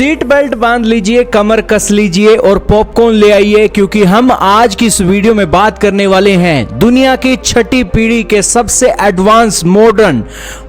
Seat belt बांध लीजिए, कमर कस लीजिए और पॉपकॉर्न ले आइए, क्योंकि हम आज की इस वीडियो में बात करने वाले हैं दुनिया की छठी पीढ़ी के सबसे एडवांस मॉडर्न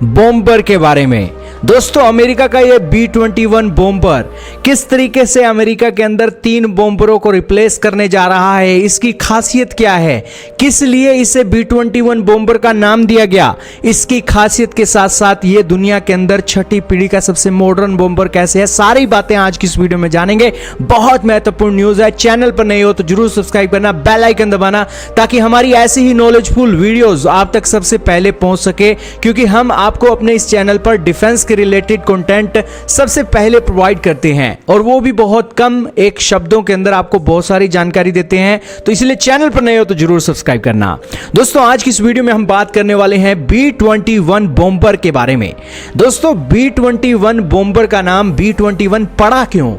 बॉम्बर के बारे में। दोस्तों, अमेरिका का ये B-21 बॉम्बर किस तरीके से अमेरिका के अंदर 3 बॉम्बरों को रिप्लेस करने जा रहा है, इसकी खासियत क्या है, किस लिए इसे B-21 बॉम्बर का नाम दिया गया, इसकी खासियत के साथ साथ ये दुनिया के अंदर छठी पीढ़ी का सबसे मॉडर्न बॉम्बर कैसे है, सारी बातें आज की इस वीडियो में जानेंगे। बहुत महत्वपूर्ण न्यूज है। चैनल पर नए हो तो जरूर सब्सक्राइब करना, बेल आइकन दबाना, ताकि हमारी ऐसी ही नॉलेजफुल वीडियोस आप तक सबसे पहले पहुंच सके, क्योंकि हम आपको अपने इस चैनल पर डिफेंस के रिलेटेड कंटेंट सबसे पहले प्रोवाइड करते हैं, और वो भी बहुत कम एक शब्दों के अंदर आपको बहुत सारी जानकारी देते हैं। तो इसलिए चैनल पर नए हो तो जरूर सब्सक्राइब करना। दोस्तों, आज की इस वीडियो में हम बात करने वाले हैं B-21 बॉम्बर के बारे में। दोस्तों, B-21 बॉम्बर का नाम B-21 पड़ा क्यों?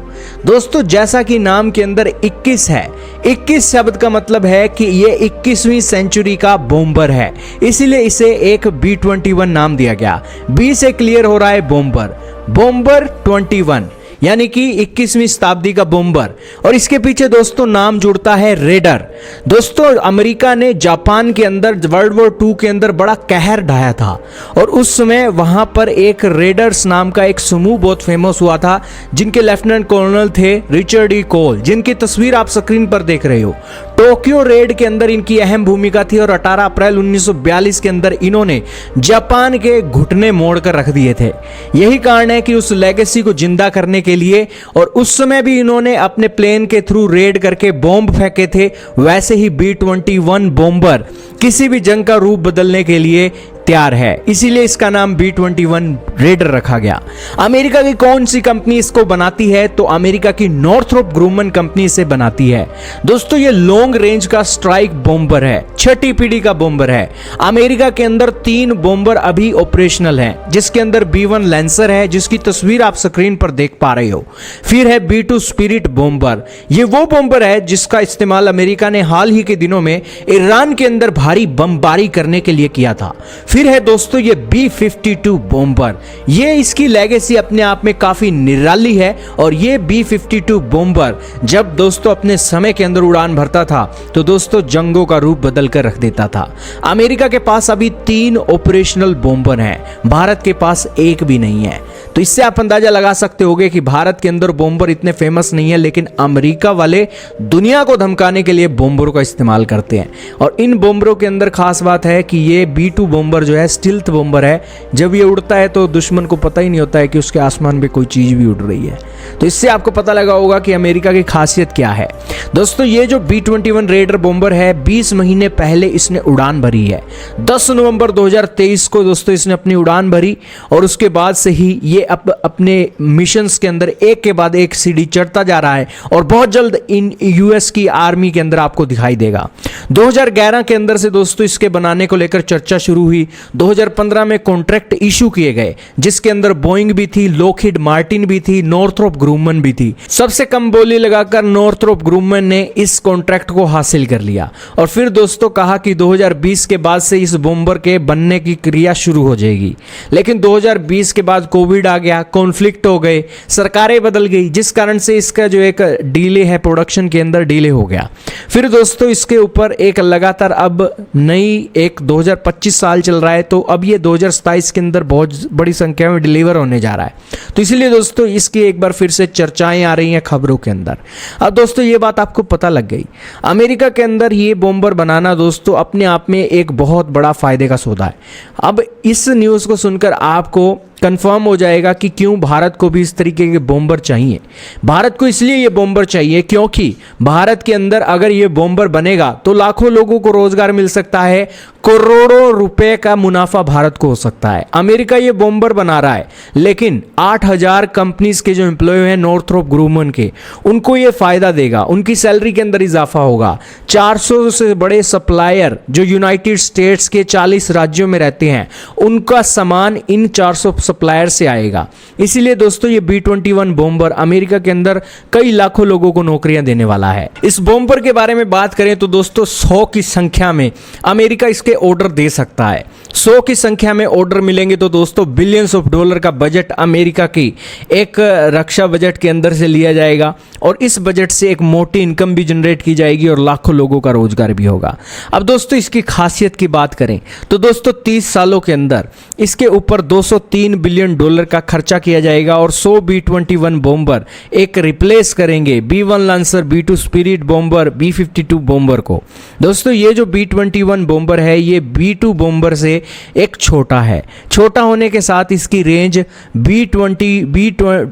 दोस्तों, जैसा कि नाम के अंदर 21 है, 21 शब्द का मतलब है कि ये 21वीं सेंचुरी का बॉम्बर है, इसीलिए इसे एक B-21 नाम दिया गया। B से क्लियर हो रहा है बॉम्बर 21 यानी कि 21वीं शताब्दी का बॉम्बर, और इसके पीछे दोस्तों नाम जुड़ता है रेडर। दोस्तों, अमेरिका ने जापान के अंदर वर्ल्ड वॉर 2 के अंदर बड़ा कहर ढाया था, और उस समय वहां पर एक रेडर्स नाम का एक समूह बहुत फेमस हुआ था, जिनके लेफ्टिनेंट कर्नल थे रिचर्ड ई कोल, जिनकी तस्वीर आप स्क्रीन पर देख रहे हो। टोक्यो रेड के अंदर इनकी अहम भूमिका थी, और 18 अप्रैल 1942 के अंदर इन्होंने जापान के घुटने मोड़कर रख दिए थे। यही कारण है कि उस लेगेसी को जिंदा करने के लिए, और उस समय भी इन्होंने अपने प्लेन के थ्रू रेड करके बॉम्ब फेंके थे, वैसे ही B-21 बॉम्बर किसी भी जंग का रूप बदलने के लिए तैयार है, इसीलिए इसका नाम B-21 रेडर रखा गया। अमेरिका की कौन सी कंपनी इसको बनाती है? तो अमेरिका की नॉर्थरोप ग्रूमन कंपनी इसे बनाती है। दोस्तों, ये लॉन्ग रेंज का स्ट्राइक बॉम्बर है, छठी पीढ़ी का बॉम्बर है। अमेरिका के अंदर 3 बॉम्बर अभी ऑपरेशनल हैं, जिसके अंदर B-1 लैंसर है, जिसकी तस्वीर आप स्क्रीन पर देख पा रहे हो। फिर है B-2 स्पिरिट बॉम्बर, ये वो बॉम्बर है जिसका इस्तेमाल अमेरिका ने हाल ही के दिनों में ईरान के अंदर भारी बमबारी करने के लिए किया था। फिर है दोस्तों ये B-52 बॉम्बर, ये इसकी लेगेसी अपने आप में काफी निराली है, और ये B-52 बॉम्बर जब दोस्तों अपने समय के अंदर उड़ान भरता था तो दोस्तों जंगों का रूप बदल कर रख देता था। अमेरिका के पास अभी 3 ऑपरेशनल बॉम्बर हैं, भारत के पास एक भी नहीं है। तो इससे आप अंदाजा लगा सकते होंगे कि भारत के अंदर बॉम्बर इतने फेमस नहीं है, लेकिन अमेरिका वाले दुनिया को धमकाने के लिए बॉम्बरों का इस्तेमाल करते हैं। और इन बॉम्बरों के अंदर खास बात है कि ये B-2 बॉम्बर जो है स्टिल्थ बॉम्बर है, जब ये उड़ता है तो दुश्मन को पता ही नहीं होता है कि उसके आसमान में कोई चीज भी उड़ रही है। तो इससे आपको पता लगा होगा कि अमेरिका की खासियत क्या है। दोस्तों, ये जो B-21 रेडर बॉम्बर है, 20 महीने पहले इसने उड़ान भरी है। 10 नवंबर 2023 को दोस्तों इसने अपनी उड़ान भरी, और उसके बाद से ही ये अपने मिशंस के अंदर एक के बाद एक सीढ़ी चढ़ता जा रहा है, और बहुत जल्द इन यूएस की आर्मी के अंदर आपको दिखाई देगा। 2011 के अंदर से दोस्तों इसके बनाने को लेकर चर्चा शुरू हुई। 2015 में कॉन्ट्रैक्ट इशू किए गए, जिसके अंदर बोइंग भी थी, लॉकहीड मार्टिन भी थी, नॉर्थरोप ग्रूमन भी थी। सबसे कम बोली लगाकर नॉर्थरोप ग्रूमन ने इस कॉन्ट्रैक्ट को हासिल कर लिया, और फिर दोस्तों कहा कि 2020 के बाद से इस बॉम्बर के बनने की क्रिया शुरू हो जाएगी। लेकिन 2020 के बाद कोविड आ गया, कॉन्फ्लिक्ट हो गए, सरकारें बदल गई, जिस कारण से इसका जो एक डिले है प्रोडक्शन के अंदर डिले हो गया। फिर दोस्तों इसके ऊपर एक लगातार अब नई एक 2025 साल चल रहा है, तो अब ये 2027 के अंदर बहुत बड़ी संख्या में डिलीवर होने जा रहा है। तो इसीलिए दोस्तों इसकी एक बार फिर से चर्चाएं आ रही हैं खबरों के अंदर। अब दोस्तों ये बात आपको पता लग गई, अमेरिका के अंदर ये बॉम्बर बनाना दोस्तों अपने आप में एक बहुत बड़ा फायदे का सौदा है। अब इस न्यूज़ को सुनकर आपको कंफर्म हो जाएगा कि क्यों भारत को भी इस तरीके के बॉम्बर चाहिए। भारत को इसलिए ये बॉम्बर चाहिए क्योंकि भारत के अंदर अगर ये बॉम्बर बनेगा तो लाखों लोगों को रोजगार मिल सकता है, करोड़ों रुपए का मुनाफा भारत को हो सकता है। अमेरिका ये बॉम्बर बना रहा है, लेकिन 8000 कंपनीज के जो एम्प्लॉय हैं नॉर्थरोप ग्रूमन के, उनको ये फायदा देगा, उनकी सैलरी के अंदर इजाफा होगा। 400 से बड़े सप्लायर जो यूनाइटेड स्टेट्स के 40 राज्यों में रहते हैं, उनका सामान इन 400 सप्लायर से आएगा। इसीलिए दोस्तों ये B-21 बॉम्बर अमेरिका के अंदर कई लाखों लोगों को नौकरियां देने वाला है। इस बॉम्बर के बारे में बात करें तो दोस्तों 100 की संख्या में अमेरिका इसके ऑर्डर दे सकता है। 100 की संख्या में ऑर्डर मिलेंगे तो दोस्तों बिलियंस ऑफ डॉलर का बजट अमेरिका की एक रक्षा बजट के अंदर से लिया जाएगा और इस बजट से एक मोटी इनकम भी जनरेट की जाएगी और लाखों लोगों का रोजगार भी होगा। अब दोस्तों इसकी खासियत की बात करें तो दोस्तों 30 सालों के अंदर इसके ऊपर 203 बिलियन डॉलर का खर्चा किया जाएगा और 100 B-21 बॉम्बर एक रिप्लेस करेंगे B-1 lancer, B-2 spirit bomber, B-52 bomber को। दोस्तों ये जो B-21 बॉम्बर है ये B-2 बॉम्बर से एक छोटा है। छोटा होने के साथ इसकी रेंज B-2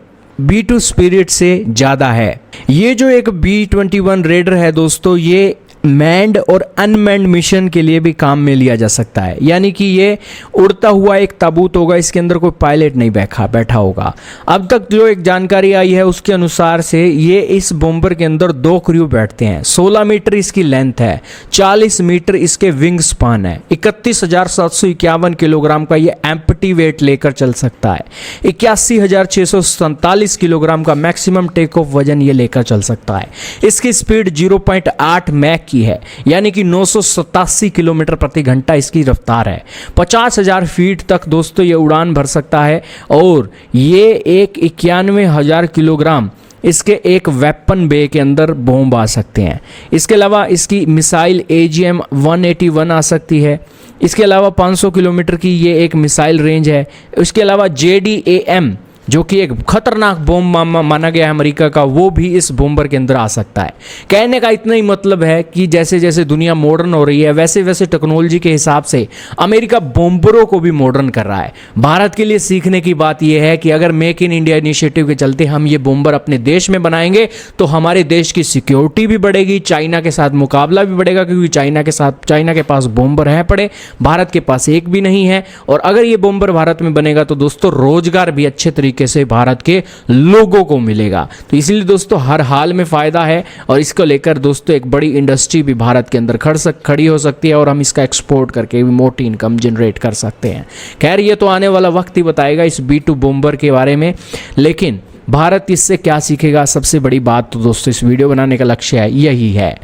स्पिरिट से ज़्यादा है। ये जो एक B-21 रेडर है दोस्तों ये मैन्ड और अनमैन्ड मिशन के लिए भी काम में लिया जा सकता है, यानी कि ये उड़ता हुआ एक ताबूत होगा, इसके अंदर कोई पायलट नहीं बैठा होगा। अब तक जो एक जानकारी आई है उसके अनुसार से ये इस बॉम्बर के अंदर 2 क्रू बैठते हैं। 16 मीटर इसकी लेंथ है, 40 मीटर इसके विंग स्पान है, 31,751 किलोग्राम का ये एम्प्टी वेट लेकर चल सकता है, 81,647 किलोग्राम का मैक्सिमम टेक ऑफ वजन ये लेकर चल सकता है। इसकी स्पीड 0.8 मैक की है, यानी कि 987 किलोमीटर प्रति घंटा इसकी रफ्तार है। 50,000 फीट तक दोस्तों ये उड़ान भर सकता है और ये एक 91,000 किलोग्राम इसके एक वेपन बे के अंदर बॉम्ब आ सकते हैं। इसके अलावा इसकी मिसाइल AGM-181 आ सकती है। इसके अलावा 500 किलोमीटर की ये एक मिसाइल रेंज है। इसके अलावा JDAM जो कि एक खतरनाक बॉम्ब माना गया है अमेरिका का, वो भी इस बॉम्बर के अंदर आ सकता है। कहने का इतना ही मतलब है कि जैसे जैसे दुनिया मॉडर्न हो रही है वैसे वैसे टेक्नोलॉजी के हिसाब से अमेरिका बॉम्बरों को भी मॉडर्न कर रहा है। भारत के लिए सीखने की बात यह है कि अगर मेक इन इंडिया इनिशिएटिव के चलते हम ये बॉम्बर अपने देश में बनाएंगे तो हमारे देश की सिक्योरिटी भी बढ़ेगी, चाइना के साथ मुकाबला भी बढ़ेगा, क्योंकि चाइना के पास बॉम्बर है पड़े, भारत के पास एक भी नहीं है। और अगर ये बॉम्बर भारत में बनेगा तो दोस्तों रोजगार भी अच्छे तरीके से भारत के लोगों को मिलेगा। तो इसलिए दोस्तों हर हाल में फायदा है और इसको लेकर दोस्तों एक बड़ी इंडस्ट्री भी भारत के अंदर खड़ी हो सकती है और हम इसका एक्सपोर्ट करके भी मोटी इनकम जनरेट कर सकते हैं। खैर ये तो आने वाला वक्त ही बताएगा इस B-2 बॉम्बर के बारे में, लेकिन भारत इससे क्या सीखेगा, सबसे बड़ी बात तो दोस्तों इस वीडियो बनाने का लक्ष्य है यही है।